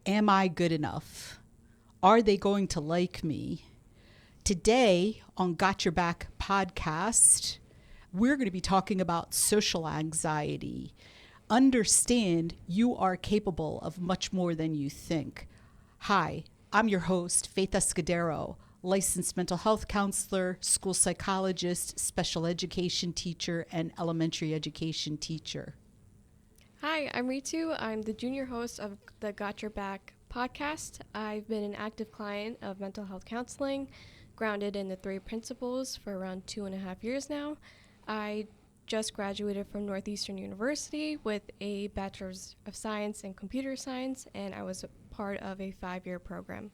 Am I good enough? Are they going to like me? Today on Got Your Back podcast, we're going to be talking about social anxiety. Understand you are capable of much more than you think. Hi, I'm your host, Faith Escudero, licensed mental health counselor, school psychologist, special education teacher, and elementary education teacher. Hi, I'm Ritu. I'm the junior host of the Got Your Back podcast. I've been an active client of mental health counseling, grounded in the 3 principles for around 2.5 years now. I just graduated from Northeastern University with a Bachelor's of Science in Computer Science, and I was a part of a 5-year program.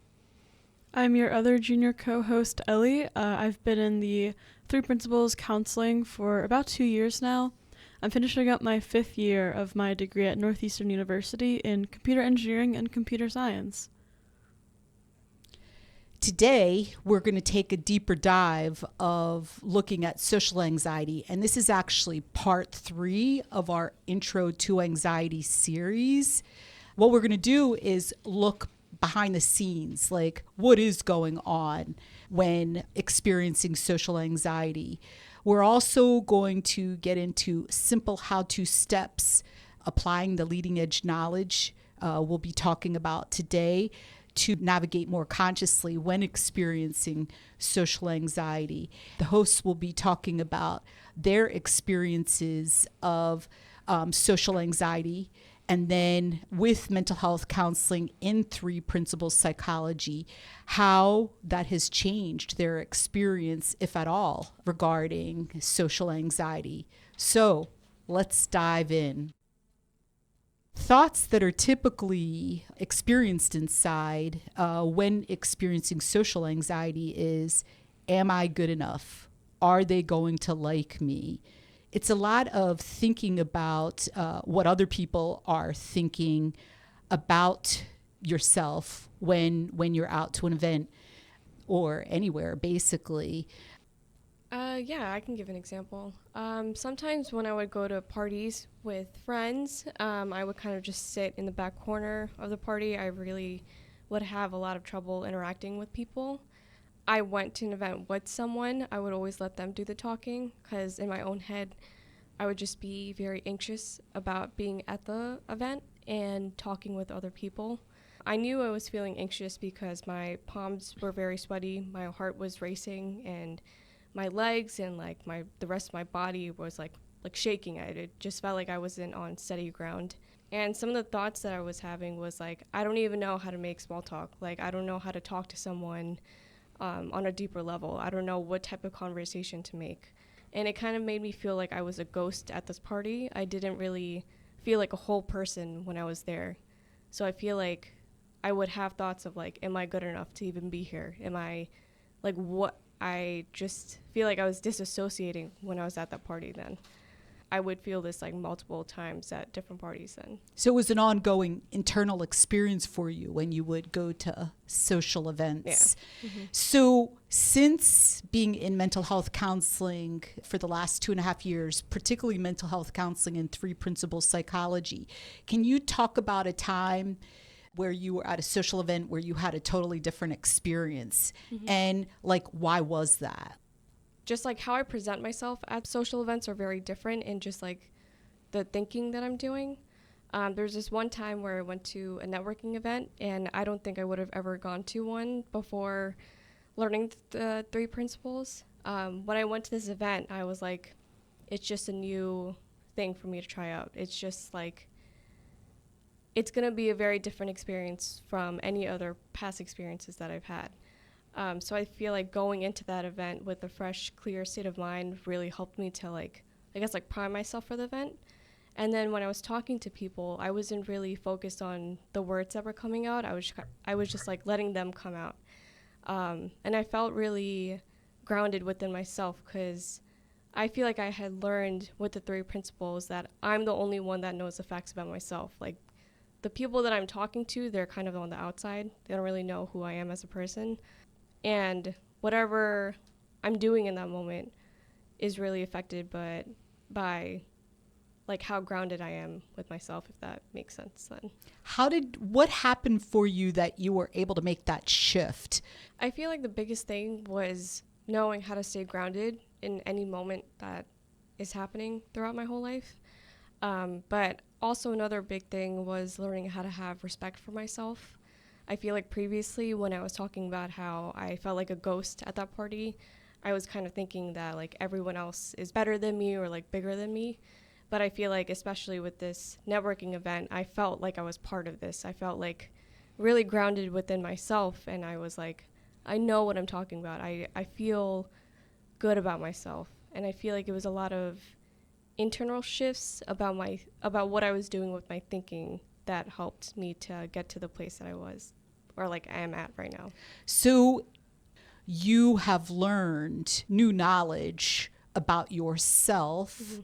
I'm your other junior co-host, Ellie. I've been in the 3 principles counseling for about 2 years now. I'm finishing up my 5th year of my degree at Northeastern University in computer engineering and computer science. Today, we're going to take a deeper dive of looking at social anxiety. And this is actually part 3 of our Intro to Anxiety series. What we're going to do is look behind the scenes, like what is going on when experiencing social anxiety. We're also going to get into simple how-to steps, applying the leading edge knowledge we'll be talking about today to navigate more consciously when experiencing social anxiety. The hosts will be talking about their experiences of social anxiety, and then with mental health counseling in 3 principles psychology, how that has changed their experience, if at all, regarding social anxiety. So let's dive in. Thoughts that are typically experienced inside when experiencing social anxiety is, am I good enough? Are they going to like me? It's a lot of thinking about what other people are thinking about yourself when you're out to an event or anywhere, basically. Yeah, I can give an example. Sometimes when I would go to parties with friends, I would kind of just sit in the back corner of the party. I really would have a lot of trouble interacting with people. I went to an event with someone, I would always let them do the talking because in my own head, I would just be very anxious about being at the event and talking with other people. I knew I was feeling anxious because my palms were very sweaty, my heart was racing, and my legs and the rest of my body was like shaking. It just felt like I wasn't on steady ground. And some of the thoughts that I was having was like, I don't even know how to make small talk. Like, I don't know how to talk to someone on a deeper level. I don't know what type of conversation to make. And it kind of made me feel like I was a ghost at this party. I didn't really feel like a whole person when I was there. So I feel like I would have thoughts of like, am I good enough to even be here? Am I like what? I just feel like I was disassociating when I was at that party then. I would feel this like multiple times at different parties then. So it was an ongoing internal experience for you when you would go to social events. Yeah. Mm-hmm. So since being in mental health counseling for the last 2.5 years, particularly mental health counseling in 3 principles psychology, can you talk about a time where you were at a social event where you had a totally different experience? Mm-hmm. And like, why was that? Just like how I present myself at social events are very different in just like the thinking that I'm doing. There's this one time where I went to a networking event, and I don't think I would have ever gone to one before learning the 3 principles. When I went to this event, I was like, it's just a new thing for me to try out. It's just like, it's going to be a very different experience from any other past experiences that I've had. So I feel like going into that event with a fresh, clear state of mind really helped me to prime myself for the event. And then when I was talking to people, I wasn't really focused on the words that were coming out. I was just like letting them come out. And I felt really grounded within myself because I feel like I had learned with the 3 principles that I'm the only one that knows the facts about myself. Like, the people that I'm talking to, they're kind of on the outside. They don't really know who I am as a person. And whatever I'm doing in that moment is really affected by like how grounded I am with myself, if that makes sense then. What happened for you that you were able to make that shift? I feel like the biggest thing was knowing how to stay grounded in any moment that is happening throughout my whole life. But also another big thing was learning how to have respect for myself. I feel like previously when I was talking about how I felt like a ghost at that party, I was kind of thinking that like everyone else is better than me or like bigger than me. But I feel like especially with this networking event, I felt like I was part of this. I felt like really grounded within myself, and I was like, I know what I'm talking about. I feel good about myself, and I feel like it was a lot of internal shifts about what I was doing with my thinking that helped me to get to the place that I was, or like I am at right now. So you have learned new knowledge about yourself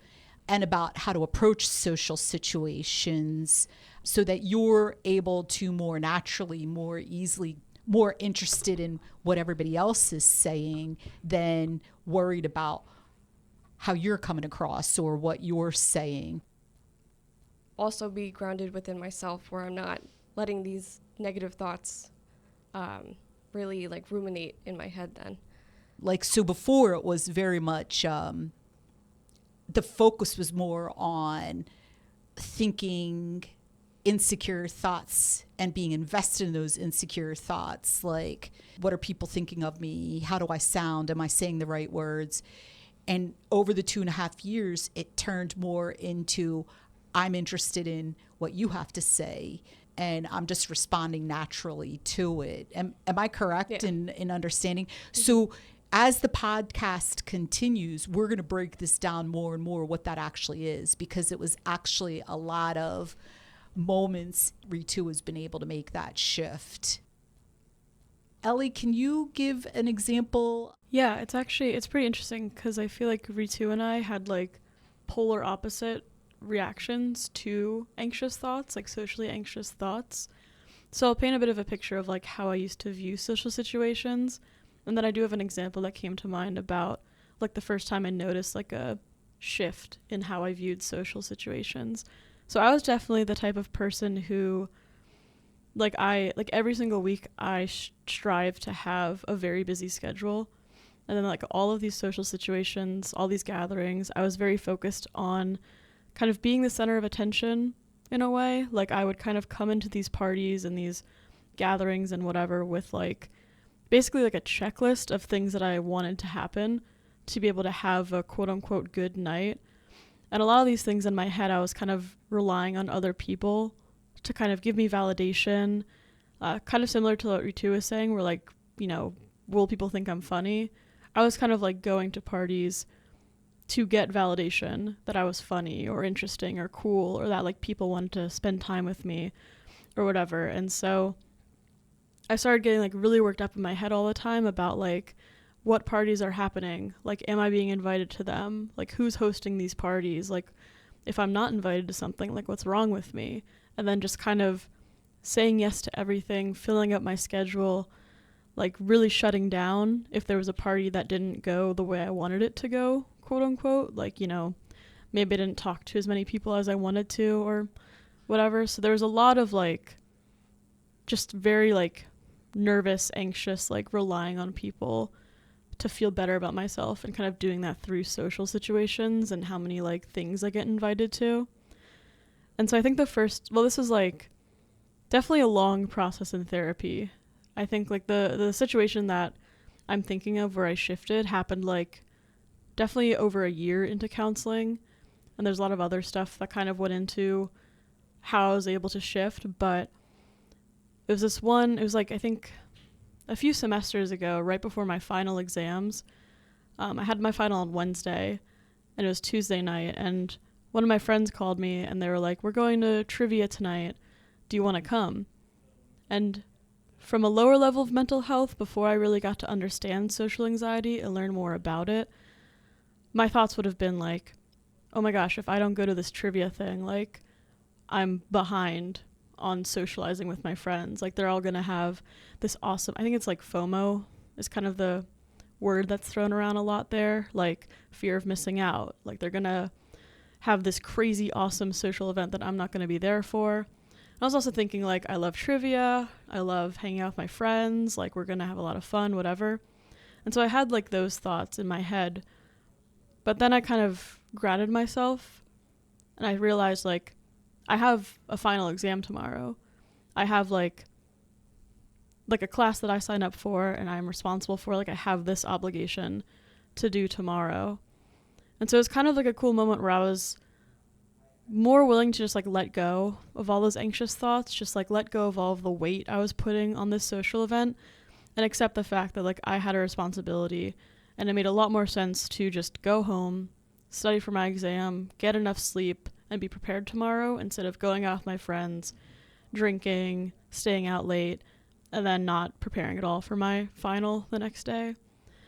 and about how to approach social situations so that you're able to more naturally, more easily, more interested in what everybody else is saying than worried about how you're coming across or what you're saying. Also be grounded within myself where I'm not letting these negative thoughts really like ruminate in my head then. Like, so before it was very much, the focus was more on thinking insecure thoughts and being invested in those insecure thoughts. Like, what are people thinking of me? How do I sound? Am I saying the right words? And over the 2.5 years, it turned more into, I'm interested in what you have to say, and I'm just responding naturally to it. Am I correct in understanding? So as the podcast continues, we're going to break this down more and more, what that actually is, because it was actually a lot of moments Ritu has been able to make that shift. Ellie, can you give an example? Yeah, it's pretty interesting because I feel like Ritu and I had like polar opposite reactions to anxious thoughts, like socially anxious thoughts. So I'll paint a bit of a picture of like how I used to view social situations. And then I do have an example that came to mind about like the first time I noticed like a shift in how I viewed social situations. So I was definitely the type of person who like every single week I strive to have a very busy schedule. And then like all of these social situations, all these gatherings, I was very focused on kind of being the center of attention in a way. Like I would kind of come into these parties and these gatherings and whatever with like basically like a checklist of things that I wanted to happen to be able to have a quote unquote good night. And a lot of these things in my head, I was kind of relying on other people to kind of give me validation, kind of similar to what Ritu was saying, where like, you know, will people think I'm funny? I was kind of like going to parties to get validation that I was funny or interesting or cool, or that like people wanted to spend time with me or whatever. And so I started getting like really worked up in my head all the time about like what parties are happening. Like, am I being invited to them? Like, who's hosting these parties? Like, if I'm not invited to something, like what's wrong with me? And then just kind of saying yes to everything, filling up my schedule, like really shutting down if there was a party that didn't go the way I wanted it to go, quote unquote. Like, you know, maybe I didn't talk to as many people as I wanted to or whatever. So there was a lot of like just very like nervous, anxious, like relying on people to feel better about myself, and kind of doing that through social situations and how many like things I get invited to. And so I think this was like definitely a long process in therapy. I think like the situation that I'm thinking of where I shifted happened like definitely over a year into counseling, and there's a lot of other stuff that kind of went into how I was able to shift. But it was like I think a few semesters ago, right before my final exams. I had my final on Wednesday, and it was Tuesday night, and one of my friends called me, and they were like, we're going to trivia tonight. Do you want to come? And from a lower level of mental health, before I really got to understand social anxiety and learn more about it, my thoughts would have been like, oh my gosh, if I don't go to this trivia thing, like, I'm behind on socializing with my friends. Like, they're all going to have this awesome, I think it's like FOMO is kind of the word that's thrown around a lot there, like fear of missing out. Like, they're going to have this crazy awesome social event that I'm not going to be there for. I was also thinking, like, I love trivia, I love hanging out with my friends, like, we're going to have a lot of fun, whatever. And so I had, like, those thoughts in my head. But then I kind of grounded myself, and I realized, like, I have a final exam tomorrow. I have, like a class that I signed up for and I'm responsible for. Like, I have this obligation to do tomorrow. And so it's kind of like a cool moment where I was more willing to just, like, let go of all those anxious thoughts, just, like, let go of all of the weight I was putting on this social event and accept the fact that, like, I had a responsibility, and it made a lot more sense to just go home, study for my exam, get enough sleep, and be prepared tomorrow instead of going out with my friends, drinking, staying out late, and then not preparing at all for my final the next day.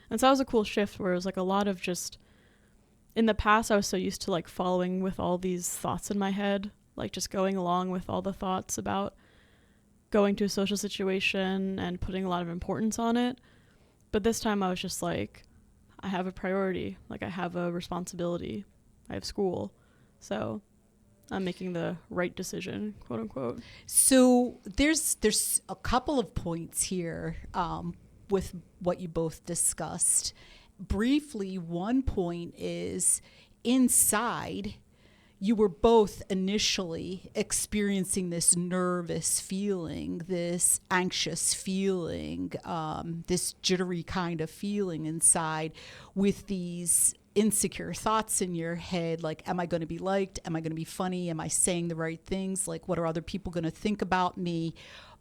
And so that was a cool shift where it was, like, a lot of just, in the past I was so used to, like, following with all these thoughts in my head, like, just going along with all the thoughts about going to a social situation and putting a lot of importance on it. But this time I was just like, I have a priority, like, I have a responsibility, I have school, so I'm making the right decision, quote unquote. So there's a couple of points here with what you both discussed. Briefly, one point is inside, you were both initially experiencing this nervous feeling, this anxious feeling, this jittery kind of feeling inside with these insecure thoughts in your head, like, am I going to be liked? Am I going to be funny? Am I saying the right things? Like, what are other people going to think about me?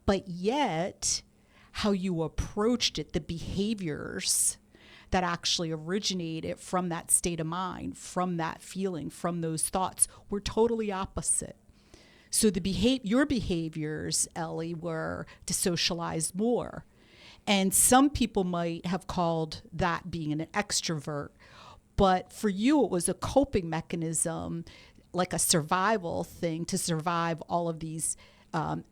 But yet, how you approached it, the behaviors that actually originated from that state of mind, from that feeling, from those thoughts, were totally opposite. So your behaviors, Ellie, were to socialize more. And some people might have called that being an extrovert. But for you, it was a coping mechanism, like a survival thing to survive all of these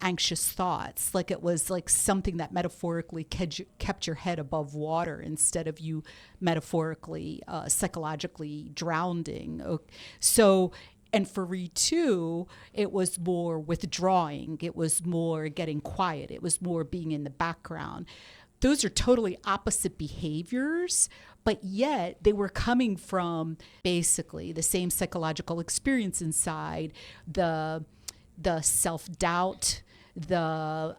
anxious thoughts. Like, it was like something that metaphorically kept your head above water instead of you metaphorically, psychologically drowning. So, and for Ritu, it was more withdrawing. It was more getting quiet. It was more being in the background. Those are totally opposite behaviors, but yet they were coming from basically the same psychological experience inside, the self-doubt, the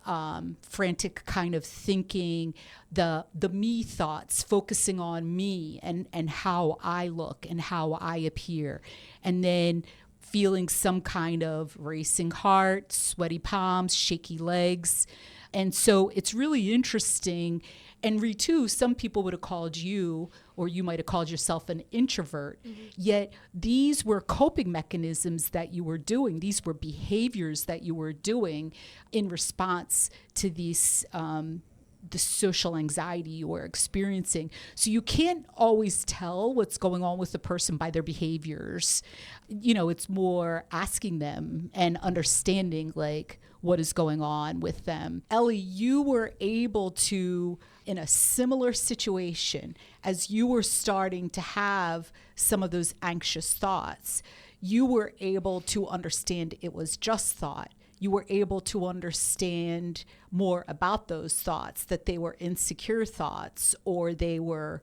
frantic kind of thinking, the me thoughts, focusing on me and how I look and how I appear, and then feeling some kind of racing heart, sweaty palms, shaky legs. And so it's really interesting. And Ritu, some people would have called you, or you might have called yourself, an introvert. Mm-hmm. Yet these were coping mechanisms that you were doing. These were behaviors that you were doing in response to these the social anxiety you were experiencing. So you can't always tell what's going on with the person by their behaviors. You know, it's more asking them and understanding, like, what is going on with them. Ellie, you were able to, in a similar situation, as you were starting to have some of those anxious thoughts, you were able to understand it was just thought. You were able to understand more about those thoughts, that they were insecure thoughts or they were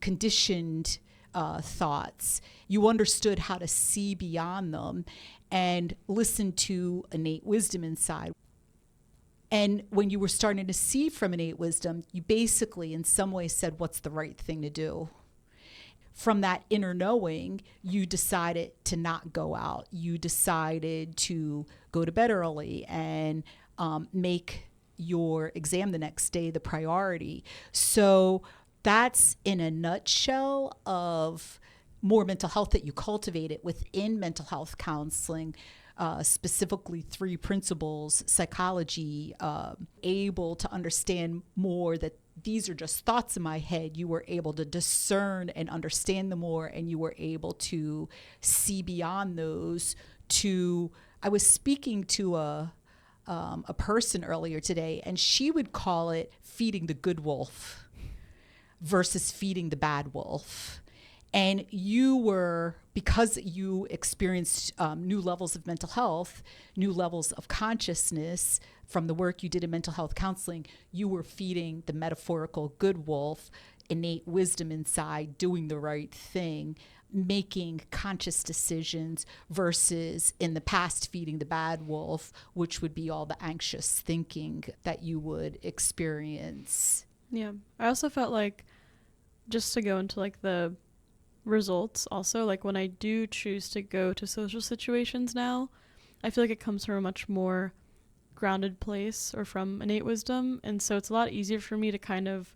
conditioned thoughts. You understood how to see beyond them and listen to innate wisdom inside. And when you were starting to see from innate wisdom, you basically in some way said, what's the right thing to do? From that inner knowing, you decided to not go out. You decided to go to bed early and make your exam the next day the priority. So that's in a nutshell of more mental health that you cultivated within mental health counseling, specifically 3 principles, psychology, able to understand more that these are just thoughts in my head. You were able to discern and understand them more, and you were able to see beyond those. I was speaking to a person earlier today, and she would call it feeding the good wolf versus feeding the bad wolf. And because you experienced new levels of mental health, new levels of consciousness from the work you did in mental health counseling, you were feeding the metaphorical good wolf innate wisdom inside, doing the right thing, making conscious decisions, versus in the past feeding the bad wolf, which would be all the anxious thinking that you would experience. Yeah. I also felt like, just to go into like the results also, like when I do choose to go to social situations now, I feel like it comes from a much more grounded place or from innate wisdom. And so it's a lot easier for me to kind of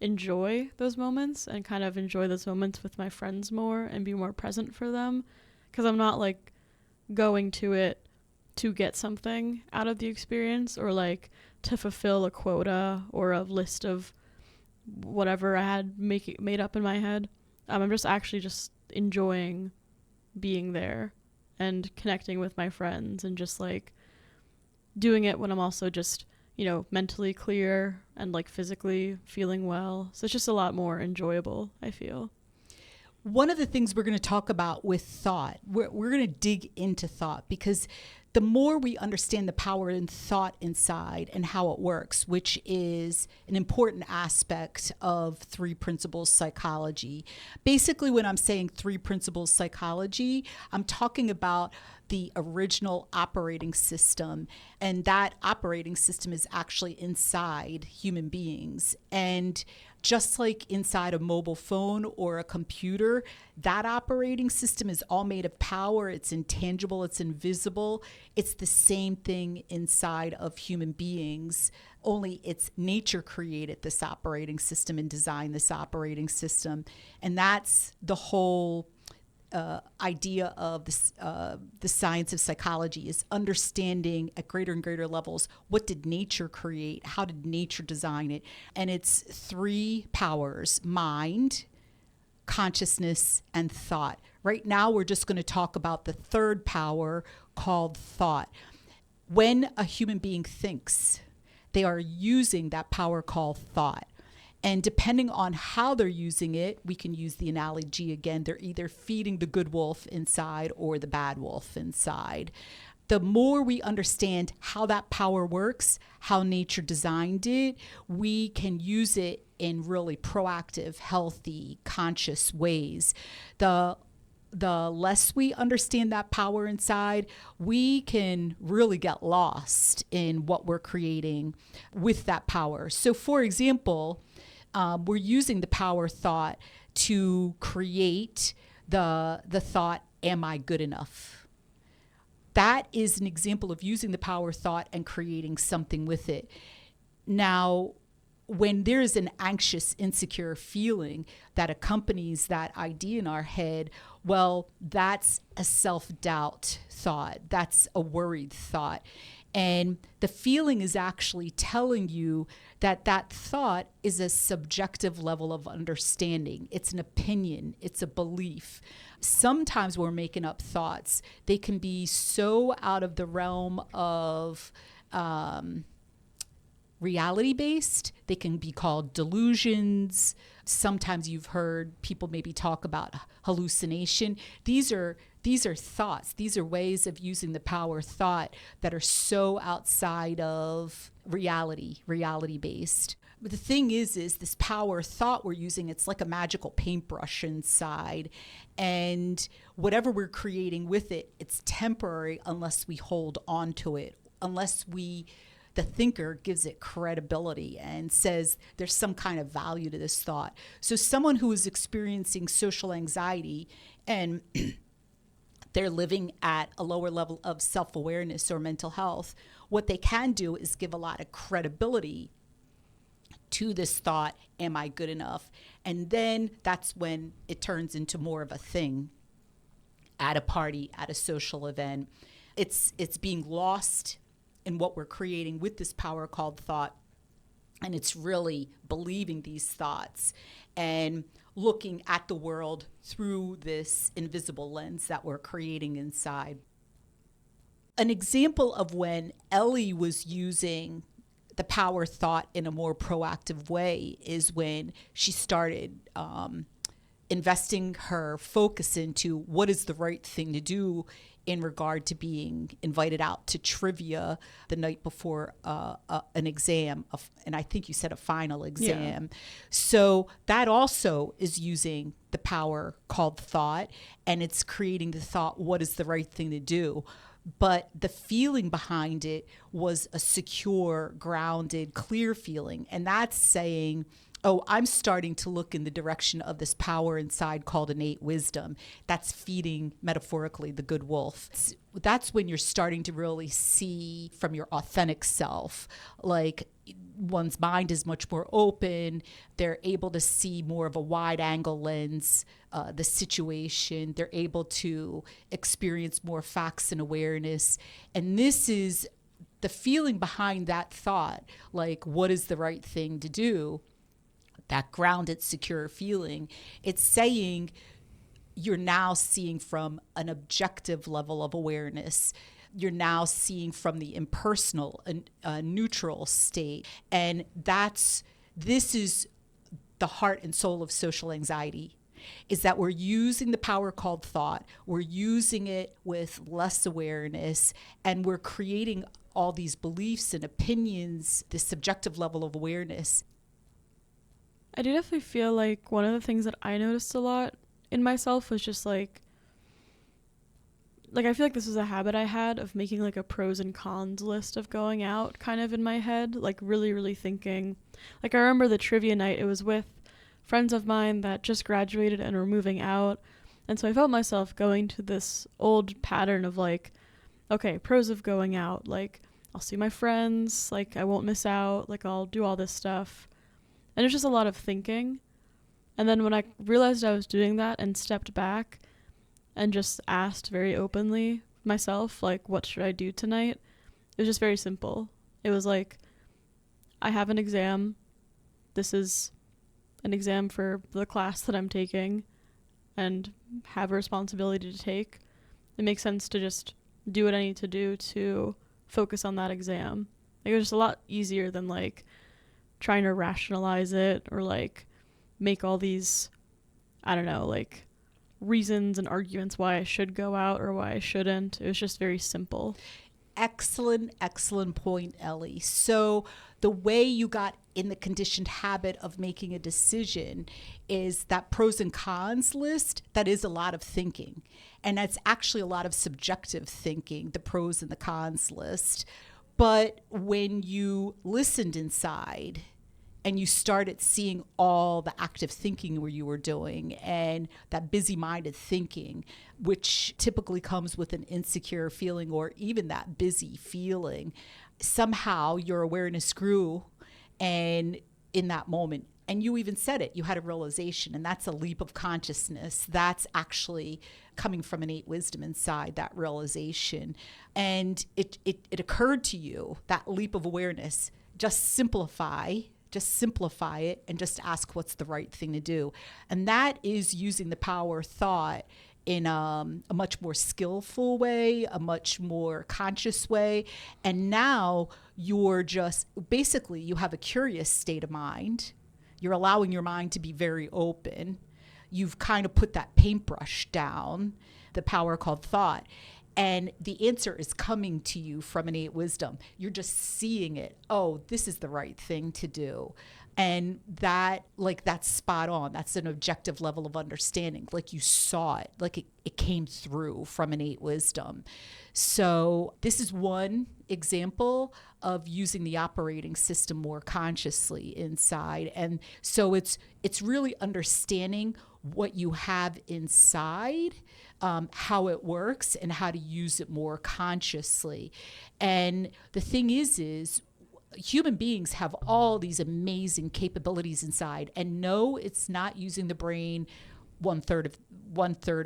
enjoy those moments and kind of enjoy those moments with my friends more and be more present for them, because I'm not like going to it to get something out of the experience or like to fulfill a quota or a list of whatever I had made up in my head. I'm just actually just enjoying being there and connecting with my friends and just like doing it when I'm also just, mentally clear and like physically feeling well. So it's just a lot more enjoyable, I feel. One of the things we're going to talk about with thought, we're going to dig into thought, because the more we understand the power in thought inside and how it works, which is an important aspect of three principles psychology. Basically, when I'm saying three principles psychology, I'm talking about the original operating system, and that operating system is actually inside human beings. And just like inside a mobile phone or a computer, that operating system is all made of power. It's intangible, it's invisible. It's the same thing inside of human beings, only it's nature created this operating system and designed this operating system. And that's the whole idea of this, the science of psychology, is understanding at greater and greater levels, what did nature create? How did nature design it? And it's three powers: mind, consciousness, and thought. Right now, we're just going to talk about the third power, called thought. When a human being thinks, they are using that power called thought. And depending on how they're using it, we can use the analogy again. They're either feeding the good wolf inside or the bad wolf inside. The more we understand how that power works, how nature designed it, we can use it in really proactive, healthy, conscious ways. The less we understand that power inside, we can really get lost in what we're creating with that power. So, for example, we're using the power thought to create the thought, am I good enough? That is an example of using the power thought and creating something with it. Now, when there's an anxious, insecure feeling that accompanies that idea in our head, well, that's a self-doubt thought. That's a worried thought. And the feeling is actually telling you that that thought is a subjective level of understanding. It's an opinion. It's a belief. Sometimes we're making up thoughts. They can be so out of the realm of reality-based. They can be called delusions. Sometimes you've heard people maybe talk about hallucination. These are thoughts. These are ways of using the power thought that are so outside of reality-based. But the thing is this power thought we're using, it's like a magical paintbrush inside. And whatever we're creating with it, it's temporary unless we hold on to it, unless the thinker gives it credibility and says there's some kind of value to this thought. So someone who is experiencing social anxiety and they're living at a lower level of self-awareness or mental health, what they can do is give a lot of credibility to this thought, am I good enough? And then that's when it turns into more of a thing at a party, at a social event. It's being lost in what we're creating with this power called thought. And it's really believing these thoughts and looking at the world through this invisible lens that we're creating inside. An example of when Ellie was using the power thought in a more proactive way is when she started investing her focus into what is the right thing to do in regard to being invited out to trivia the night before an exam, and I think you said a final exam. Yeah. So that also is using the power called thought, and it's creating the thought, what is the right thing to do? But the feeling behind it was a secure, grounded, clear feeling. And that's saying, oh, I'm starting to look in the direction of this power inside called innate wisdom. That's feeding, metaphorically, the good wolf. That's when you're starting to really see from your authentic self, like one's mind is much more open. They're able to see more of a wide angle lens, the situation. They're able to experience more facts and awareness. And this is the feeling behind that thought, like what is the right thing to do? That grounded, secure feeling. It's saying you're now seeing from an objective level of awareness. You're now seeing from the impersonal, neutral state. And this is the heart and soul of social anxiety, is that we're using the power called thought. We're using it with less awareness, and we're creating all these beliefs and opinions, this subjective level of awareness. I do definitely feel like one of the things that I noticed a lot in myself was just like I feel like this was a habit I had of making like a pros and cons list of going out kind of in my head, like really, really thinking. Like I remember the trivia night, it was with friends of mine that just graduated and were moving out. And so I felt myself going to this old pattern of like, okay, pros of going out, like I'll see my friends, like I won't miss out, like I'll do all this stuff. And it's just a lot of thinking. And then when I realized I was doing that and stepped back and just asked very openly myself, like, what should I do tonight? It was just very simple. It was like, I have an exam. This is an exam for the class that I'm taking and have a responsibility to take. It makes sense to just do what I need to do to focus on that exam. Like, it was just a lot easier than like trying to rationalize it or like make all these, I don't know, like reasons and arguments why I should go out or why I shouldn't. It was just very simple. Excellent point, Ellie. So the way you got in the conditioned habit of making a decision is that pros and cons list. That is a lot of thinking. And that's actually a lot of subjective thinking, the pros and the cons list. But when you listened inside and you started seeing all the active thinking where you were doing and that busy-minded thinking, which typically comes with an insecure feeling or even that busy feeling, somehow your awareness grew, and in that moment, and you even said it, you had a realization, and that's a leap of consciousness. That's actually coming from innate wisdom inside, that realization. And it occurred to you, that leap of awareness, just simplify it and just ask what's the right thing to do. And that is using the power thought in a much more skillful way, a much more conscious way. And now you're just, basically you have a curious state of mind. You're allowing your mind to be very open. You've kind of put that paintbrush down, the power called thought. And the answer is coming to you from innate wisdom. You're just seeing it. Oh, this is the right thing to do. And that's spot on. That's an objective level of understanding. Like you saw it, like it came through from innate wisdom. So this is one example of using the operating system more consciously inside. And so it's really understanding what you have inside, how it works, and how to use it more consciously. And the thing is human beings have all these amazing capabilities inside, and no, it's not using the brain one third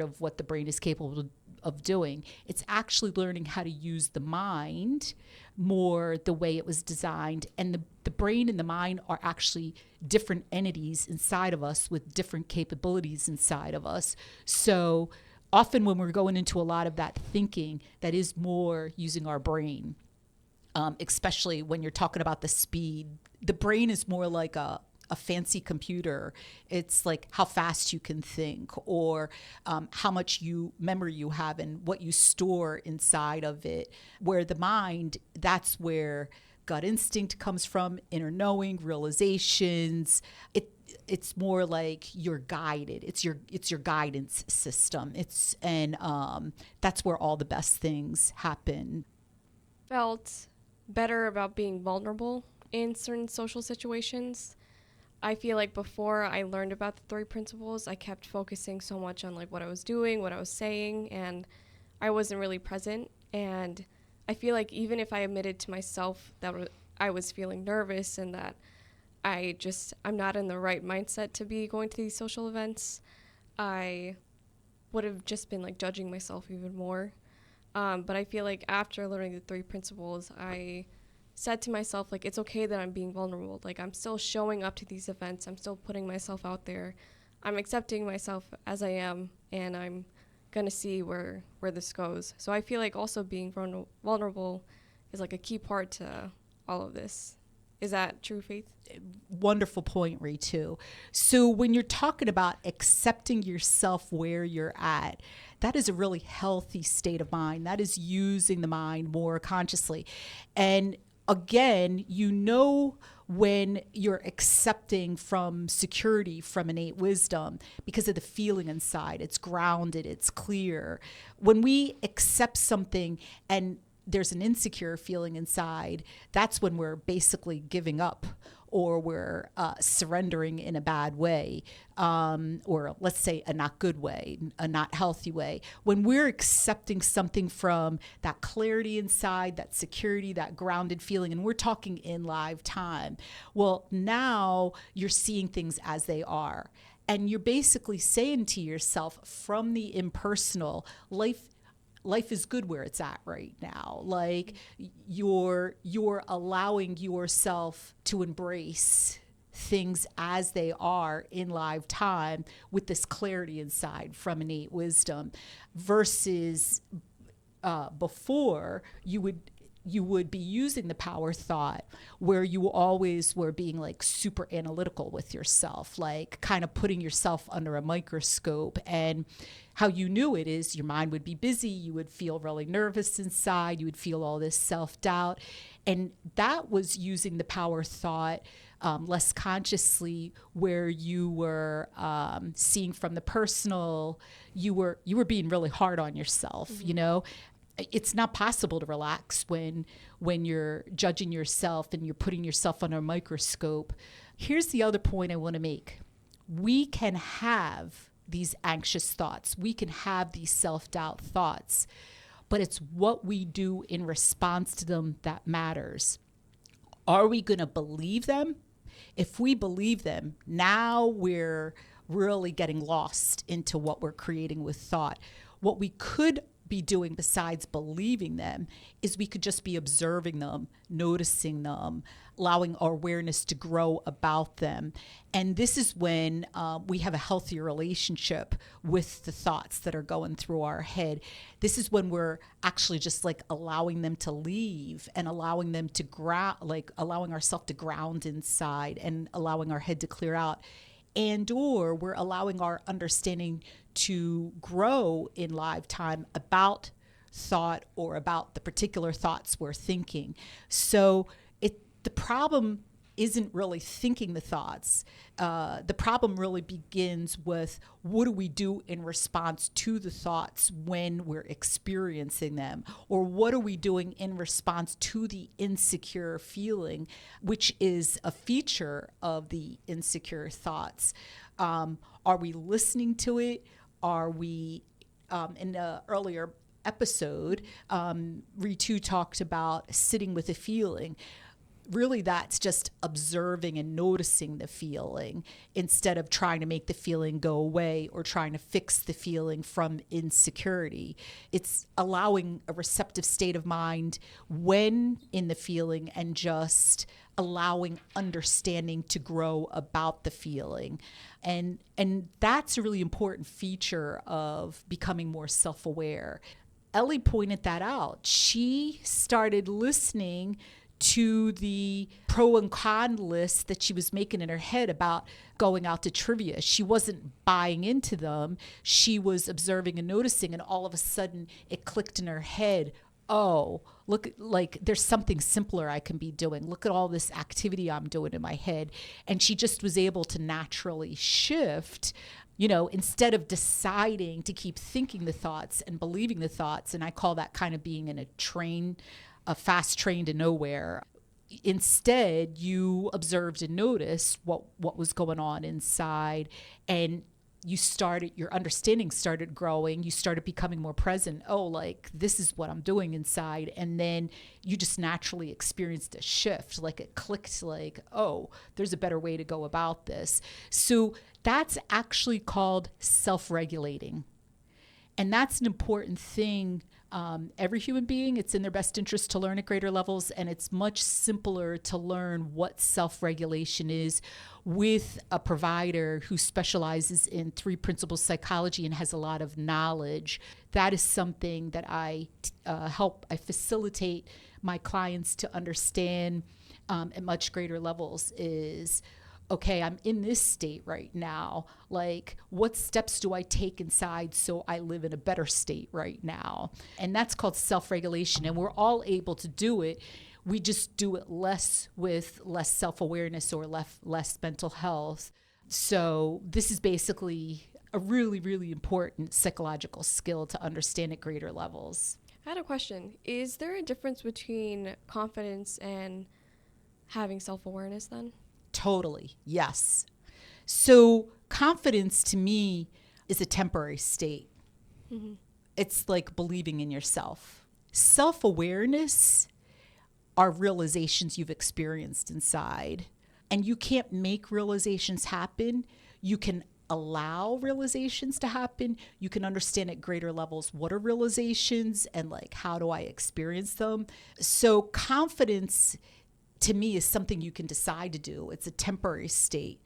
of what the brain is capable of doing. It's actually learning how to use the mind more the way it was designed. And the brain and the mind are actually different entities inside of us with different capabilities inside of us. So often when we're going into a lot of that thinking, that is more using our brain, especially when you're talking about the speed. The brain is more like a a fancy computer. It's like how fast you can think, or how much memory you have and what you store inside of it. Where the mind, that's where gut instinct comes from, inner knowing, realizations. It's more like you're guided. It's your guidance system. That's where all the best things happen. Felt better about being vulnerable in certain social situations. I feel like before I learned about the three principles, I kept focusing so much on like what I was doing, what I was saying, and I wasn't really present. And I feel like even if I admitted to myself that I was feeling nervous and that I'm not in the right mindset to be going to these social events, I would have just been like judging myself even more. But I feel like after learning the three principles, I said to myself, like, it's okay that I'm being vulnerable. Like, I'm still showing up to these events. I'm still putting myself out there. I'm accepting myself as I am, and I'm going to see where this goes. So I feel like also being vulnerable is like a key part to all of this. Is that true, Faith? Wonderful point, Ritu. So when you're talking about accepting yourself where you're at, that is a really healthy state of mind. That is using the mind more consciously. And again, when you're accepting from security, from innate wisdom, because of the feeling inside. It's grounded, it's clear. When we accept something and there's an insecure feeling inside, that's when we're basically giving up, or we're surrendering in a bad way, or let's say a not good way, a not healthy way. When we're accepting something from that clarity inside, that security, that grounded feeling, and we're talking in live time, well, now you're seeing things as they are. And you're basically saying to yourself from the impersonal, life is good where it's at right now. Like you're allowing yourself to embrace things as they are in live time with this clarity inside from innate wisdom, versus before you would be using the power thought where you always were being like super analytical with yourself, like kind of putting yourself under a microscope. And how you knew it is your mind would be busy. You would feel really nervous inside. You would feel all this self-doubt. And that was using the power thought less consciously, where you were seeing from the personal, you were being really hard on yourself, you know? It's not possible to relax when you're judging yourself and you're putting yourself under a microscope. Here's the other point I want to make. We can have these anxious thoughts. We can have these self-doubt thoughts, but it's what we do in response to them that matters. Are we going to believe them? If we believe them, now we're really getting lost into what we're creating with thought. What we could be doing besides believing them is we could just be observing them, noticing them, allowing our awareness to grow about them. And this is when we have a healthier relationship with the thoughts that are going through our head. This is when we're actually just like allowing them to leave and allowing them to ground, like allowing ourselves to ground inside and allowing our head to clear out. And or we're allowing our understanding to grow in live time about thought or about the particular thoughts we're thinking. So the problem isn't really thinking the thoughts. The problem really begins with what do we do in response to the thoughts when we're experiencing them, or what are we doing in response to the insecure feeling, which is a feature of the insecure thoughts. Are we listening to it? Are we, in the earlier episode, Ritu talked about sitting with a feeling. Really, that's just observing and noticing the feeling instead of trying to make the feeling go away or trying to fix the feeling from insecurity. It's allowing a receptive state of mind when in the feeling and just allowing understanding to grow about the feeling. And that's a really important feature of becoming more self-aware. Ellie pointed that out. She started listening to the pro and con list that she was making in her head about going out to trivia. She wasn't buying into them. She was observing and noticing, and all of a sudden it clicked in her head. Oh, look, like there's something simpler I can be doing. Look at all this activity I'm doing in my head. And she just was able to naturally shift, instead of deciding to keep thinking the thoughts and believing the thoughts. And I call that kind of being in a fast train to nowhere. Instead, you observed and noticed what was going on inside, and your understanding started growing. You started becoming more present. Oh, like this is what I'm doing inside. And then you just naturally experienced a shift. Like it clicked, like, oh, there's a better way to go about this. So that's actually called self-regulating. And that's an important thing. Every human being, it's in their best interest to learn at greater levels, and it's much simpler to learn what self-regulation is with a provider who specializes in 3 principles psychology and has a lot of knowledge. That is something that I facilitate my clients to understand at much greater levels is, okay, I'm in this state right now. Like, what steps do I take inside so I live in a better state right now? And that's called self-regulation. And we're all able to do it. We just do it with less self-awareness or less mental health. So this is basically a really, really important psychological skill to understand at greater levels. I had a question. Is there a difference between confidence and having self-awareness then? Totally, yes. So confidence to me is a temporary state. Mm-hmm. It's like believing in yourself. Self-awareness are realizations you've experienced inside. And you can't make realizations happen. You can allow realizations to happen. You can understand at greater levels what are realizations and like how do I experience them. So confidence to me is something you can decide to do. It's a temporary state.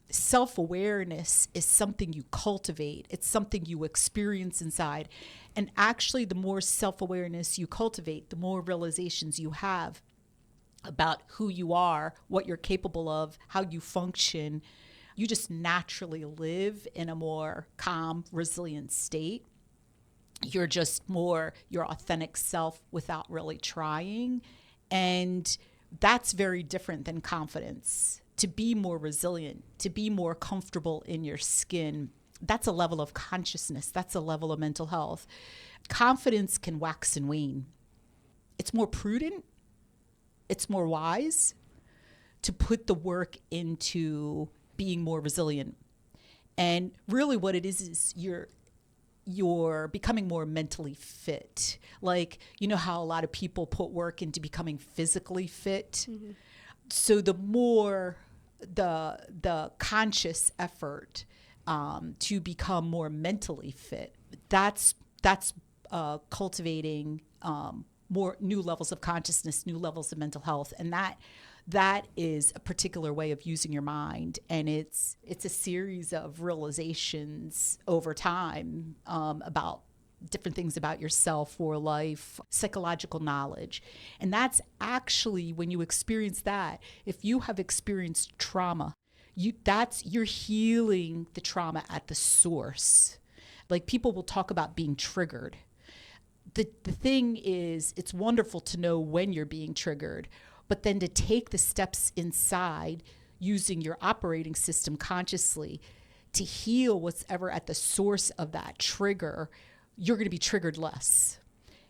Self-awareness is something you cultivate. It's something you experience inside. And actually, the more self-awareness you cultivate, the more realizations you have about who you are, what you're capable of, how you function. You just naturally live in a more calm, resilient state. You're just more your authentic self without really trying. And that's very different than confidence. To be more resilient, to be more comfortable in your skin, that's a level of consciousness. That's a level of mental health. Confidence can wax and wane. It's more prudent. It's more wise to put the work into being more resilient. And really what it is you're becoming more mentally fit. Like, you know how a lot of people put work into becoming physically fit? Mm-hmm. So the more the conscious effort to become more mentally fit, that's cultivating more new levels of consciousness, new levels of mental health. And that is a particular way of using your mind. And it's a series of realizations over time about different things about yourself or life, psychological knowledge. And that's actually when you experience that, if you have experienced trauma, you're healing the trauma at the source. Like people will talk about being triggered. The thing is, it's wonderful to know when you're being triggered, but then to take the steps inside using your operating system consciously to heal what's ever at the source of that trigger, you're going to be triggered less.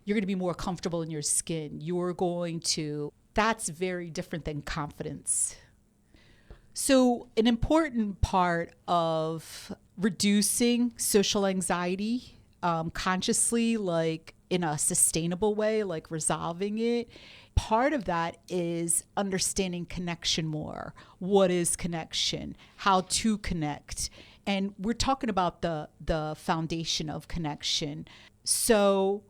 You're going to be more comfortable in your skin. That's very different than confidence. So an important part of reducing social anxiety consciously, like in a sustainable way, like resolving it, part of that is understanding connection more. What is connection? How to connect? And we're talking about the foundation of connection. So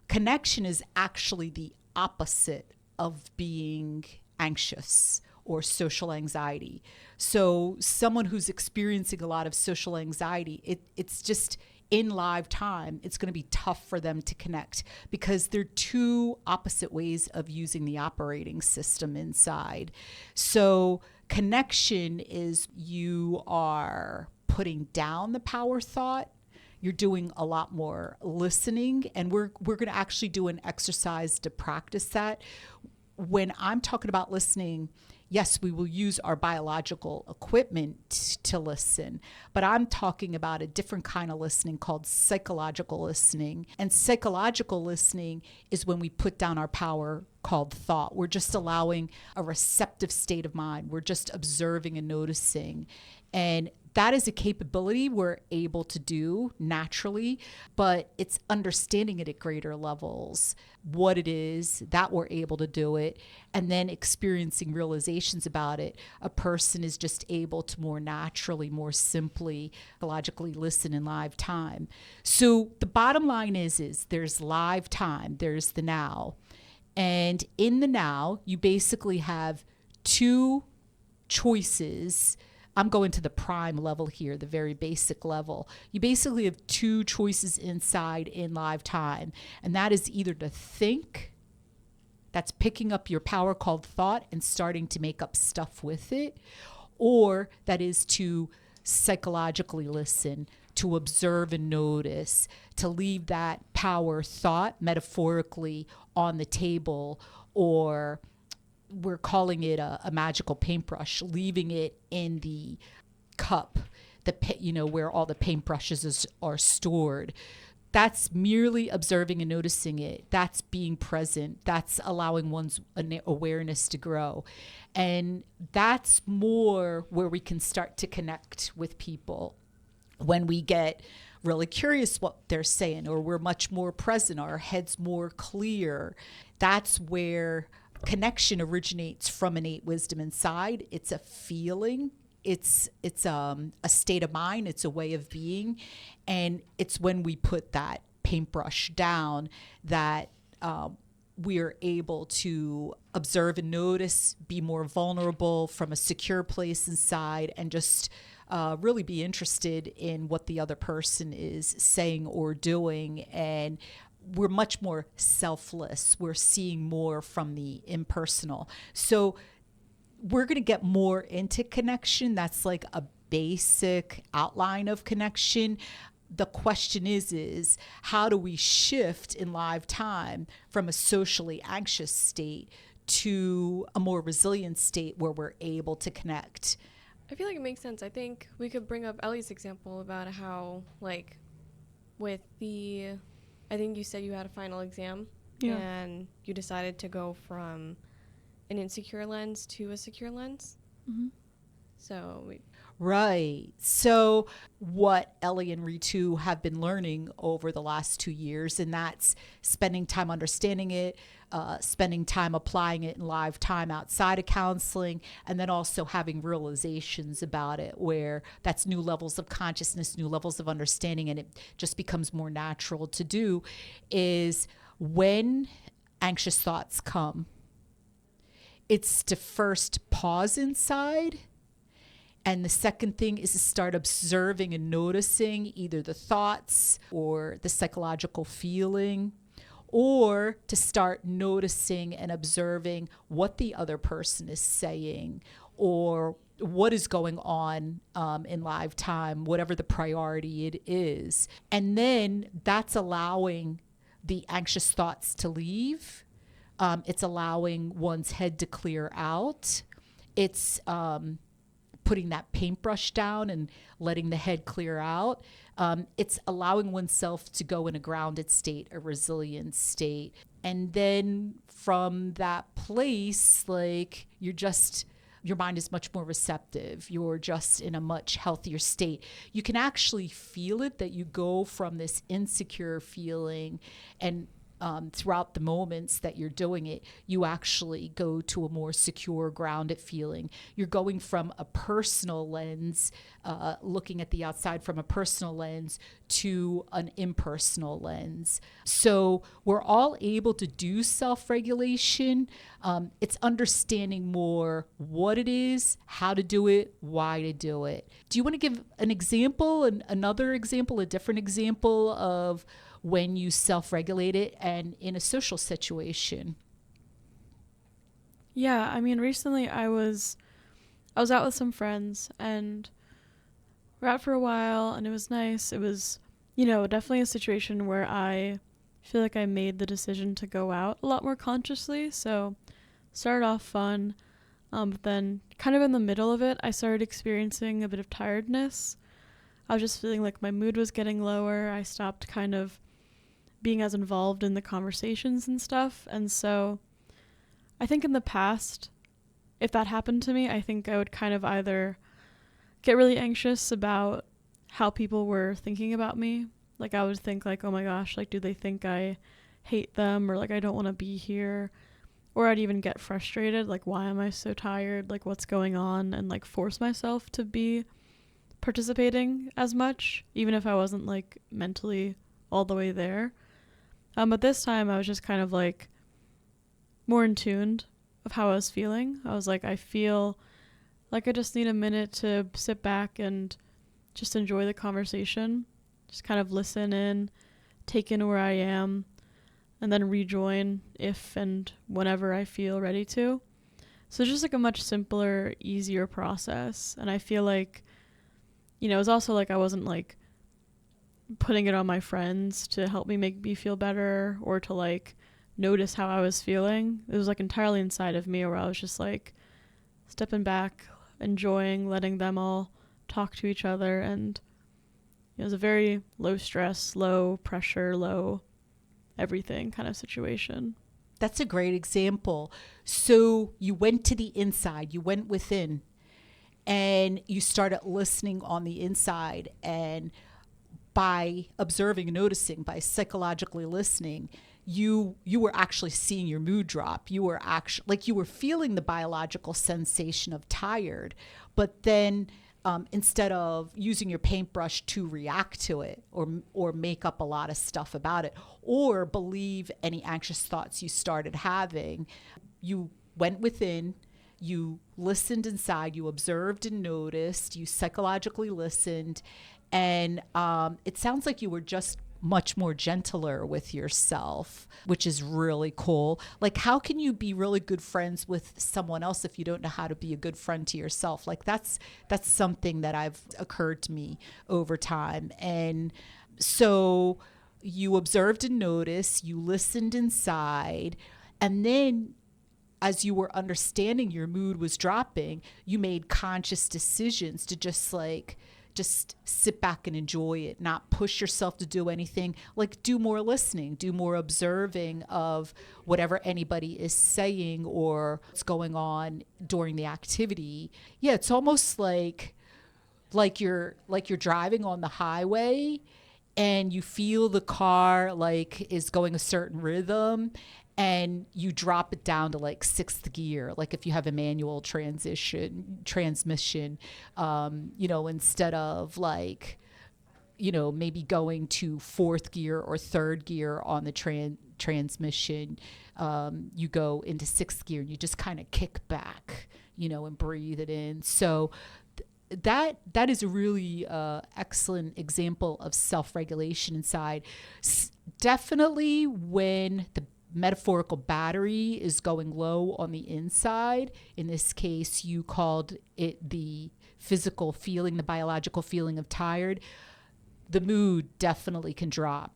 connection is actually the opposite of being anxious or social anxiety. So someone who's experiencing a lot of social anxiety, it's just in live time, it's going to be tough for them to connect because they're two opposite ways of using the operating system inside. So connection is you are putting down the power thought. You're doing a lot more listening, and we're going to actually do an exercise to practice that. When I'm talking about listening, yes, we will use our biological equipment to listen, but I'm talking about a different kind of listening called psychological listening. And psychological listening is when we put down our power called thought. We're just allowing a receptive state of mind. We're just observing and noticing. And that is a capability we're able to do naturally, but it's understanding it at greater levels, what it is that we're able to do it, and then experiencing realizations about it. A person is just able to more naturally, more simply, logically listen in live time. So the bottom line is there's live time, there's the now. And in the now, you basically have two choices. I'm going to the prime level here, the very basic level. You basically have two choices inside in live time, and that is either to think, that's picking up your power called thought and starting to make up stuff with it, or that is to psychologically listen, to observe and notice, to leave that power thought metaphorically on the table, or we're calling it a magical paintbrush, leaving it in the cup, where all the paintbrushes are stored. That's merely observing and noticing it. That's being present. That's allowing one's awareness to grow. And that's more where we can start to connect with people when we get really curious what they're saying, or we're much more present, our head's more clear. That's where connection originates from innate wisdom inside. It's a feeling. It's a state of mind. It's a way of being. And it's when we put that paintbrush down that we are able to observe and notice, be more vulnerable from a secure place inside, and just really be interested in what the other person is saying or doing. And we're much more selfless. We're seeing more from the impersonal. So we're going to get more into connection. That's like a basic outline of connection. The question is how do we shift in live time from a socially anxious state to a more resilient state where we're able to connect? I feel like it makes sense. I think we could bring up Ellie's example about how, like, with the, I think you said you had a final exam, and you decided to go from an insecure lens to a secure lens. Mm-hmm. So Right. So what Ellie and Ritu have been learning over the last 2 years, and that's spending time understanding it, spending time applying it in live time outside of counseling, and then also having realizations about it, where that's new levels of consciousness, new levels of understanding, and it just becomes more natural to do, is when anxious thoughts come, it's to first pause inside. And the second thing is to start observing and noticing either the thoughts or the psychological feeling, or to start noticing and observing what the other person is saying or what is going on in live time, whatever the priority it is. And then that's allowing the anxious thoughts to leave. It's allowing one's head to clear out. It's putting that paintbrush down and letting the head clear out. It's allowing oneself to go in a grounded state, a resilient state. And then from that place, like your mind is much more receptive. You're just in a much healthier state. You can actually feel it, that you go from this insecure feeling and throughout the moments that you're doing it, you actually go to a more secure, grounded feeling. You're going from a personal lens, looking at the outside from a personal lens to an impersonal lens. So we're all able to do self-regulation. It's understanding more what it is, how to do it, why to do it. Do you want to give an example, another example, a different example of when you self-regulate it and in a social situation? Yeah, I mean, recently I was out with some friends and we're out for a while and it was nice. It was, definitely a situation where I feel like I made the decision to go out a lot more consciously. So started off fun, but then kind of in the middle of it, I started experiencing a bit of tiredness. I was just feeling like my mood was getting lower. I stopped kind of being as involved in the conversations and stuff. And so I think in the past, if that happened to me, I think I would kind of either get really anxious about how people were thinking about me. Like I would think like, oh my gosh, like, do they think I hate them, or like I don't want to be here? Or I'd even get frustrated, like, why am I so tired? Like, what's going on? And like force myself to be participating as much, even if I wasn't like mentally all the way there. But this time I was just kind of like more in tune of how I was feeling. I was like, I feel like I just need a minute to sit back and just enjoy the conversation, just kind of listen in, take in where I am, and then rejoin if and whenever I feel ready to. So it's just like a much simpler, easier process. And I feel like, it was also like I wasn't like putting it on my friends to help me make me feel better or to like notice how I was feeling. It was like entirely inside of me, where I was just like stepping back, enjoying, letting them all talk to each other. And it was a very low stress, low pressure, low everything kind of situation. That's a great example. So you went to the inside, you went within, and you started listening on the inside. And by observing and noticing, by psychologically listening, you were actually seeing your mood drop. You were actually, like, you were feeling the biological sensation of tired, but then instead of using your paintbrush to react to it or make up a lot of stuff about it or believe any anxious thoughts you started having, you went within, you listened inside, you observed and noticed, you psychologically listened, and it sounds like you were just much more gentler with yourself, which is really cool. Like, how can you be really good friends with someone else if you don't know how to be a good friend to yourself? Like, that's something that I've occurred to me over time. And so you observed and noticed, you listened inside, and then as you were understanding your mood was dropping, you made conscious decisions to just sit back and enjoy it, not push yourself to do anything, like do more listening, do more observing of whatever anybody is saying or what's going on during the activity. Yeah, it's almost like you're driving on the highway and you feel the car like is going a certain rhythm, and you drop it down to like sixth gear. Like if you have a manual transmission, instead of like, maybe going to fourth gear or third gear on the transmission, you go into sixth gear and you just kind of kick back, and breathe it in. So that is a really excellent example of self-regulation inside. Definitely when the metaphorical battery is going low on the inside. In this case, you called it the physical feeling, the biological feeling of tired. The mood definitely can drop,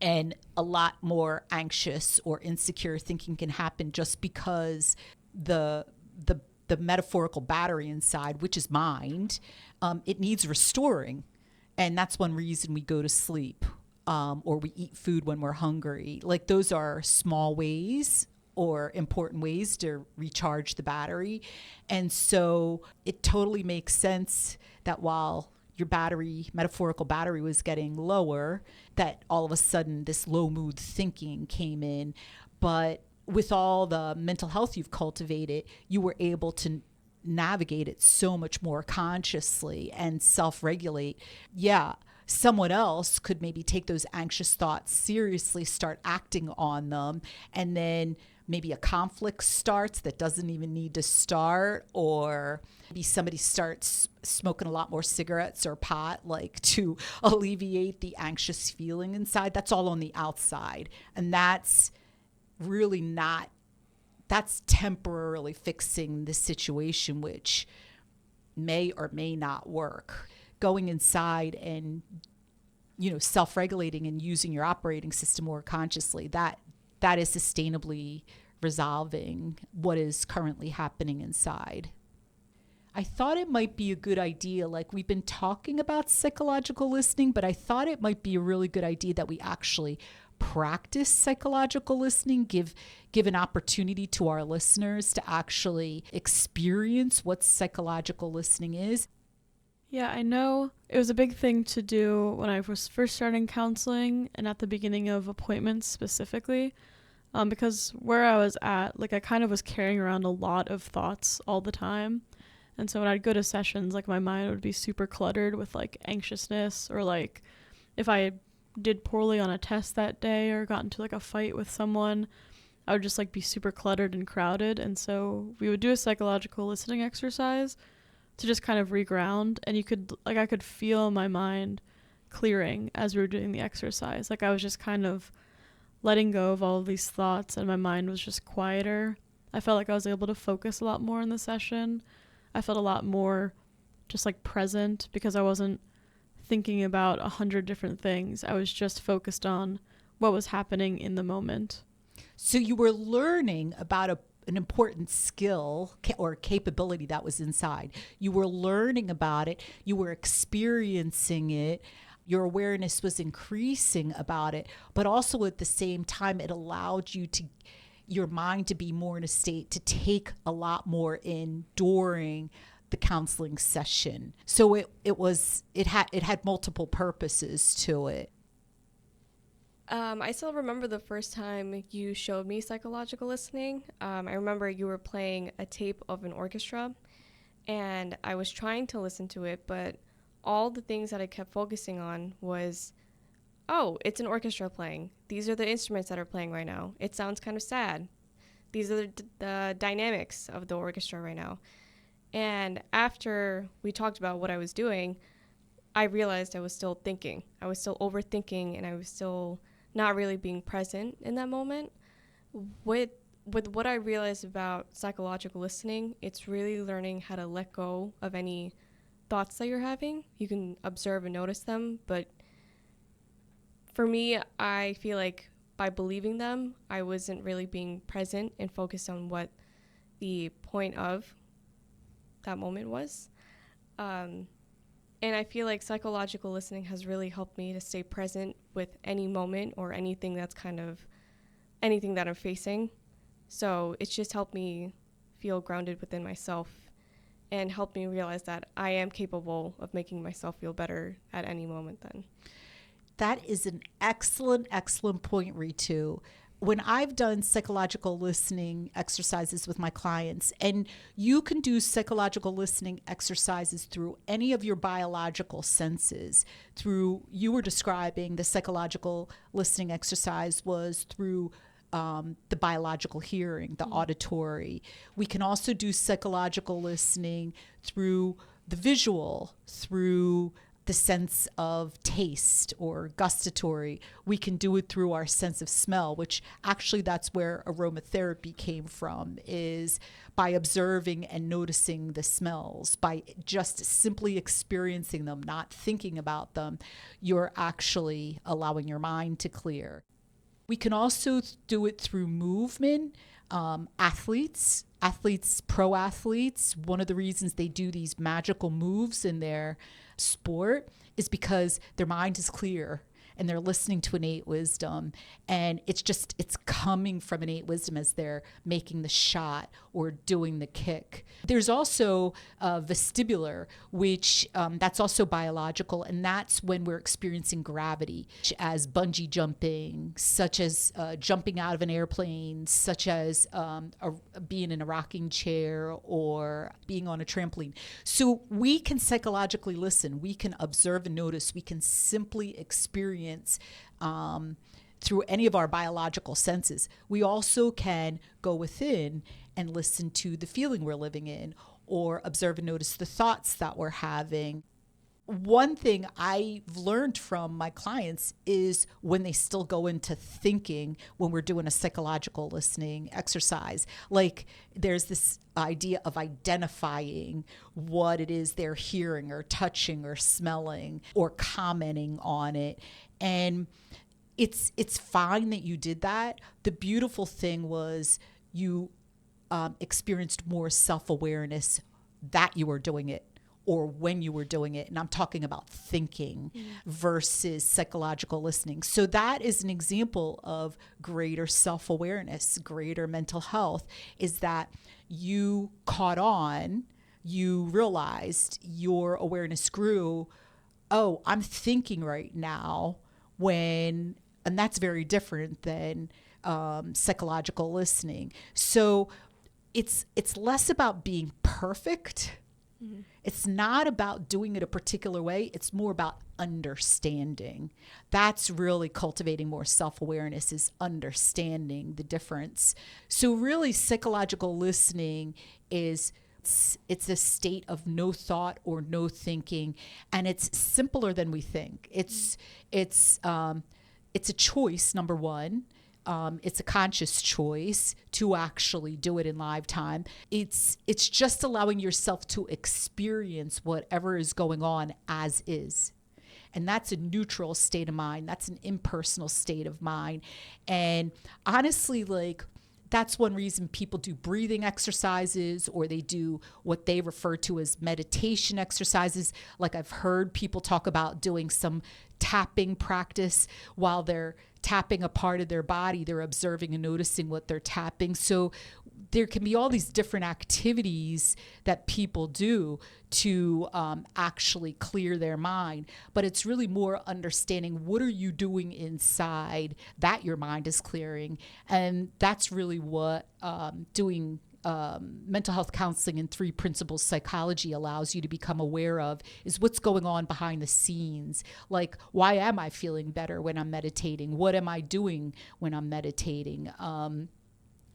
and a lot more anxious or insecure thinking can happen just because the metaphorical battery inside, which is mind, it needs restoring. And that's one reason we go to sleep. Or we eat food when we're hungry. Like, those are small ways or important ways to recharge the battery. And so it totally makes sense that while your battery, metaphorical battery, was getting lower, that all of a sudden this low mood thinking came in. But with all the mental health you've cultivated, you were able to navigate it so much more consciously and self-regulate. Yeah, someone else could maybe take those anxious thoughts seriously, start acting on them, and then maybe a conflict starts that doesn't even need to start, or maybe somebody starts smoking a lot more cigarettes or pot, like to alleviate the anxious feeling inside. That's all on the outside. And that's really not, that's temporarily fixing the situation, which may or may not work. Going inside and, self-regulating and using your operating system more consciously, that is sustainably resolving what is currently happening inside. I thought it might be a good idea, like we've been talking about psychological listening, but I thought it might be a really good idea that we actually practice psychological listening, give an opportunity to our listeners to actually experience what psychological listening is. Yeah, I know it was a big thing to do when I was first starting counseling and at the beginning of appointments specifically, because where I was at, like I kind of was carrying around a lot of thoughts all the time. And so when I'd go to sessions, like my mind would be super cluttered with like anxiousness, or like if I did poorly on a test that day or got into like a fight with someone, I would just like be super cluttered and crowded. And so we would do a psychological listening exercise to just kind of reground, and I could feel my mind clearing as we were doing the exercise. Like I was just kind of letting go of all of these thoughts, and my mind was just quieter. I felt like I was able to focus a lot more in the session. I felt a lot more just like present, because I wasn't thinking about 100 different things. I was just focused on what was happening in the moment. So you were learning about an important skill or capability that was inside. You were learning about it. You were experiencing it. Your awareness was increasing about it. But also at the same time, it allowed your mind to be more in a state to take a lot more in during the counseling session. So it had multiple purposes to it. I still remember the first time you showed me psychological listening. I remember you were playing a tape of an orchestra, and I was trying to listen to it, but all the things that I kept focusing on was, oh, it's an orchestra playing. These are the instruments that are playing right now. It sounds kind of sad. These are the dynamics of the orchestra right now. And after we talked about what I was doing, I realized I was still thinking. I was still overthinking, and I was still not really being present in that moment. With what I realized about psychological listening, it's really learning how to let go of any thoughts that you're having. You can observe and notice them, but for me, I feel like by believing them, I wasn't really being present and focused on what the point of that moment was. And I feel like psychological listening has really helped me to stay present with any moment or anything that I'm facing. So it's just helped me feel grounded within myself and helped me realize that I am capable of making myself feel better at any moment then. That is an excellent point, Ritu. When I've done psychological listening exercises with my clients, and you can do psychological listening exercises through any of your biological senses. You were describing the psychological listening exercise was through the biological hearing, the auditory. We can also do psychological listening through the visual, through the sense of taste or gustatory. We can do it through our sense of smell, which actually that's where aromatherapy came from, is by observing and noticing the smells, by just simply experiencing them, not thinking about them, you're actually allowing your mind to clear. We can also do it through movement. Athletes, pro athletes, one of the reasons they do these magical moves in their sport is because their mind is clear and they're listening to innate wisdom, and it's coming from innate wisdom as they're making the shot or doing the kick. There's also vestibular, which that's also biological, and that's when we're experiencing gravity, such as bungee jumping, such as jumping out of an airplane, such as being in a rocking chair or being on a trampoline. So we can psychologically listen, we can observe and notice, we can simply experience through any of our biological senses. We also can go within and listen to the feeling we're living in, or observe and notice the thoughts that we're having. One thing I've learned from my clients is when they still go into thinking when we're doing a psychological listening exercise. Like, there's this idea of identifying what it is they're hearing or touching or smelling or commenting on it. And it's fine that you did that. The beautiful thing was you experienced more self-awareness that you were doing it, or when you were doing it. And I'm talking about thinking versus psychological listening. So that is an example of greater self-awareness, greater mental health, is that you caught on, you realized, your awareness grew. Oh, I'm thinking right now and that's very different than psychological listening. So it's less about being perfect. It's not about doing it a particular way. It's more about understanding. That's really cultivating more self-awareness, is understanding the difference. So really, psychological listening is it's a state of no thought or no thinking, and it's simpler than we think. It's a choice, number one. It's a conscious choice to actually do it in live time. It's just allowing yourself to experience whatever is going on as is. And that's a neutral state of mind. That's an impersonal state of mind. And honestly, like, that's one reason people do breathing exercises, or they do what they refer to as meditation exercises. Like, I've heard people talk about doing some tapping practice while they're tapping a part of their body. They're observing and noticing what they're tapping. So there can be all these different activities that people do to actually clear their mind. But it's really more understanding, what are you doing inside that your mind is clearing? And that's really what doing mental health counseling in 3 principles psychology allows you to become aware of, is what's going on behind the scenes. Like, why am I feeling better when I'm meditating? What am I doing when I'm meditating?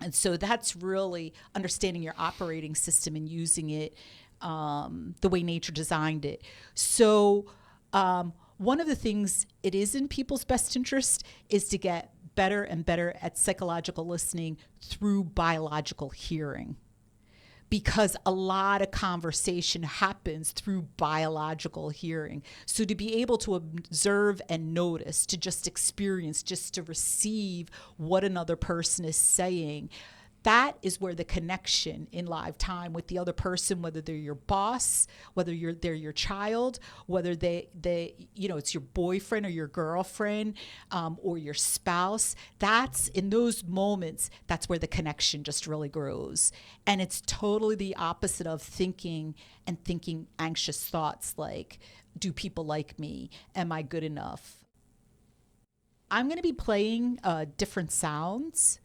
And so that's really understanding your operating system and using it the way nature designed it. So one of the things it is in people's best interest is to get better and better at psychological listening through biological hearing, because a lot of conversation happens through biological hearing. So to be able to observe and notice, to just experience, just to receive what another person is saying, that is where the connection in live time with the other person, whether they're your boss, whether they're your child, whether they it's your boyfriend or your girlfriend, or your spouse, that's in those moments, that's where the connection just really grows. And it's totally the opposite of thinking anxious thoughts like, do people like me? Am I good enough? I'm going to be playing different sounds.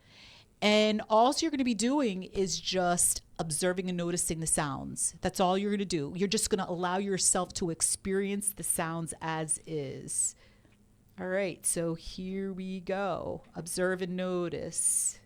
And all you're going to be doing is just observing and noticing the sounds. That's all you're going to do. You're just going to allow yourself to experience the sounds as is. All right, so here we go. Observe and notice.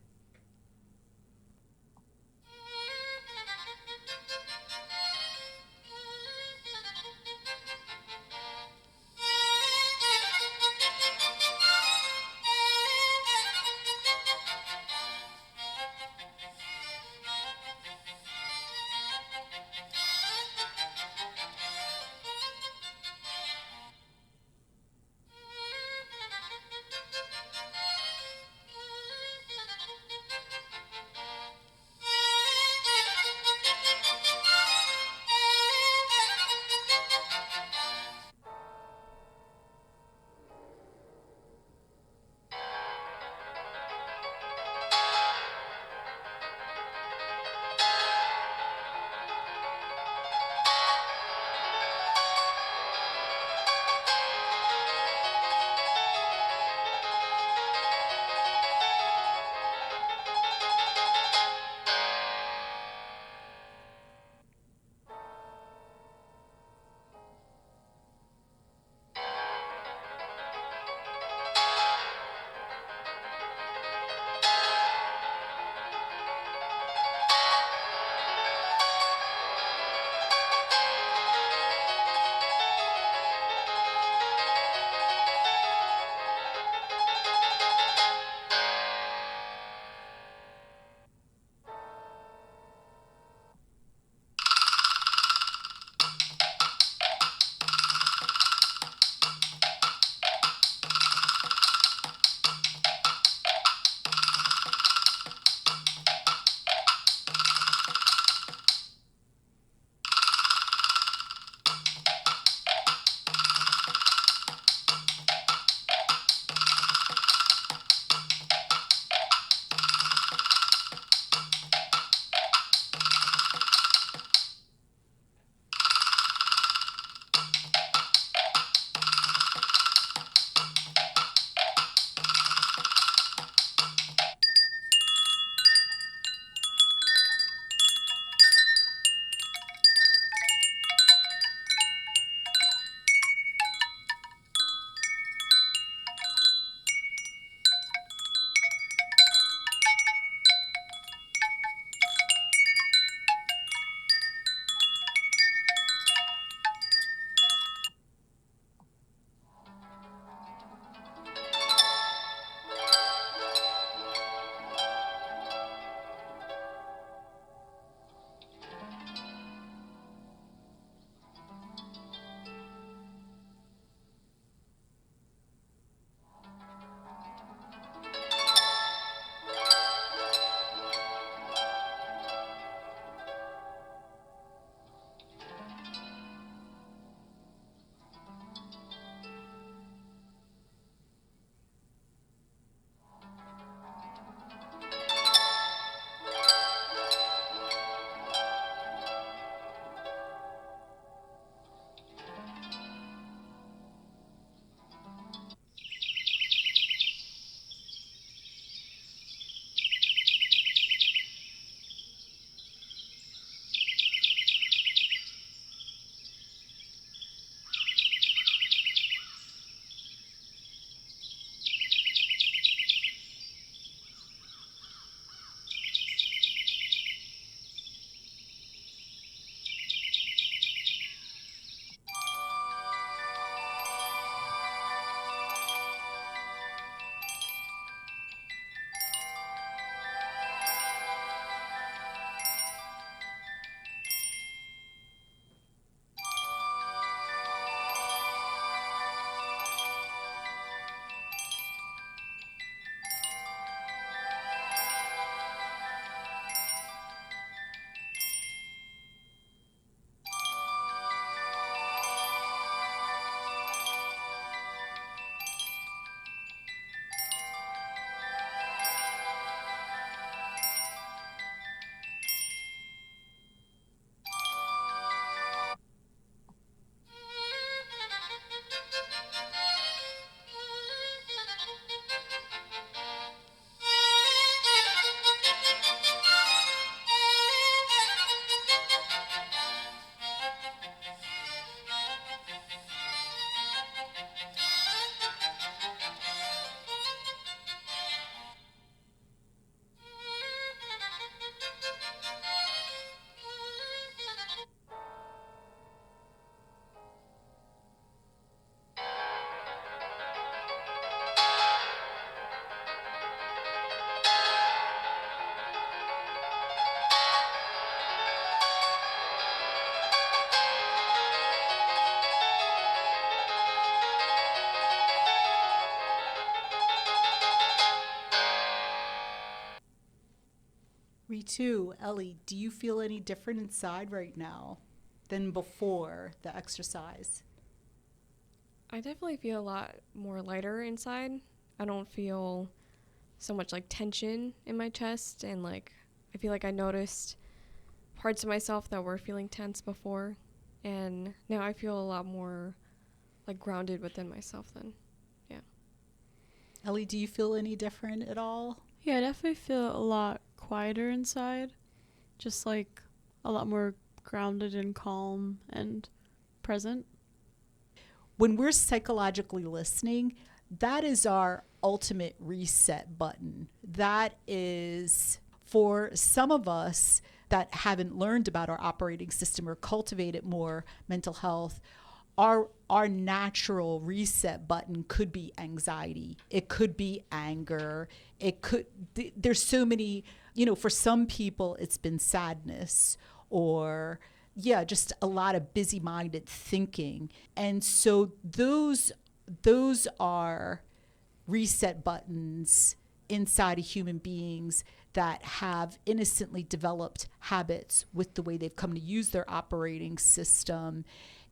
too. Ellie, do you feel any different inside right now than before the exercise? I definitely feel a lot more lighter inside. I don't feel so much like tension in my chest, and like I feel like I noticed parts of myself that were feeling tense before, and now I feel a lot more like grounded within myself then. Ellie, do you feel any different at all? Yeah, I definitely feel a lot quieter inside, just like a lot more grounded and calm and present. When we're psychologically listening, that is our ultimate reset button. That is, for some of us that haven't learned about our operating system or cultivated more mental health, our natural reset button could be anxiety. It could be anger. There's so many, for some people it's been sadness, or just a lot of busy-minded thinking. And so those are reset buttons inside of human beings that have innocently developed habits with the way they've come to use their operating system.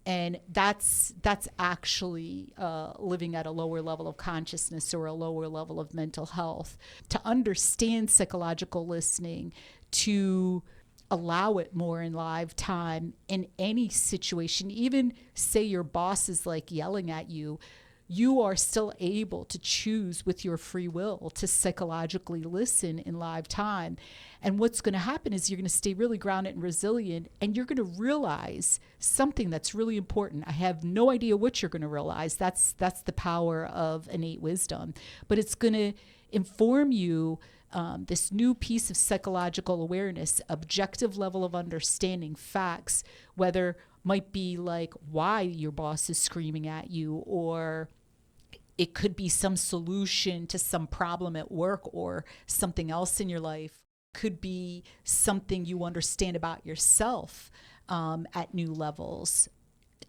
And that's actually living at a lower level of consciousness or a lower level of mental health. To understand psychological listening, to allow it more in live time in any situation, even say your boss is like yelling at you, you are still able to choose with your free will to psychologically listen in live time. And what's going to happen is you're going to stay really grounded and resilient, and you're going to realize something that's really important. I have no idea what you're going to realize. That's the power of innate wisdom. But it's going to inform you this new piece of psychological awareness, objective level of understanding, facts, whether might be like why your boss is screaming at you, or it could be some solution to some problem at work or something else in your life. Could be something you understand about yourself at new levels.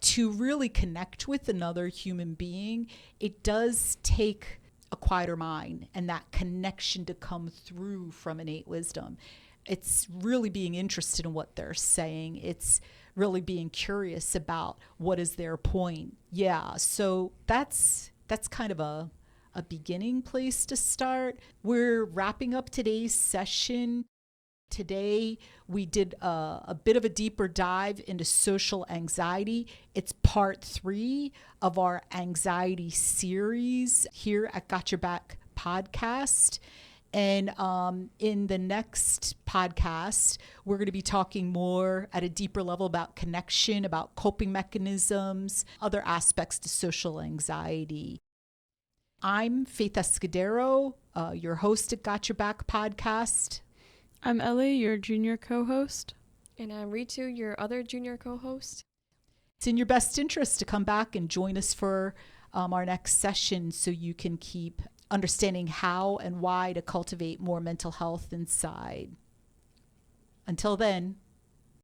To really connect with another human being, it does take a quieter mind and that connection to come through from innate wisdom. It's really being interested in what they're saying. It's really being curious about what is their point. Yeah, so that's kind of a beginning place to start. We're wrapping up today's session. Today, we did a bit of a deeper dive into social anxiety. It's part 3 of our anxiety series here at Got Your Back podcast. And in the next podcast, we're going to be talking more at a deeper level about connection, about coping mechanisms, other aspects to social anxiety. I'm Faith Escudero, your host at Got Your Back podcast. I'm Ellie, your junior co-host. And I'm Ritu, your other junior co-host. It's in your best interest to come back and join us for our next session so you can keep understanding how and why to cultivate more mental health inside. Until then,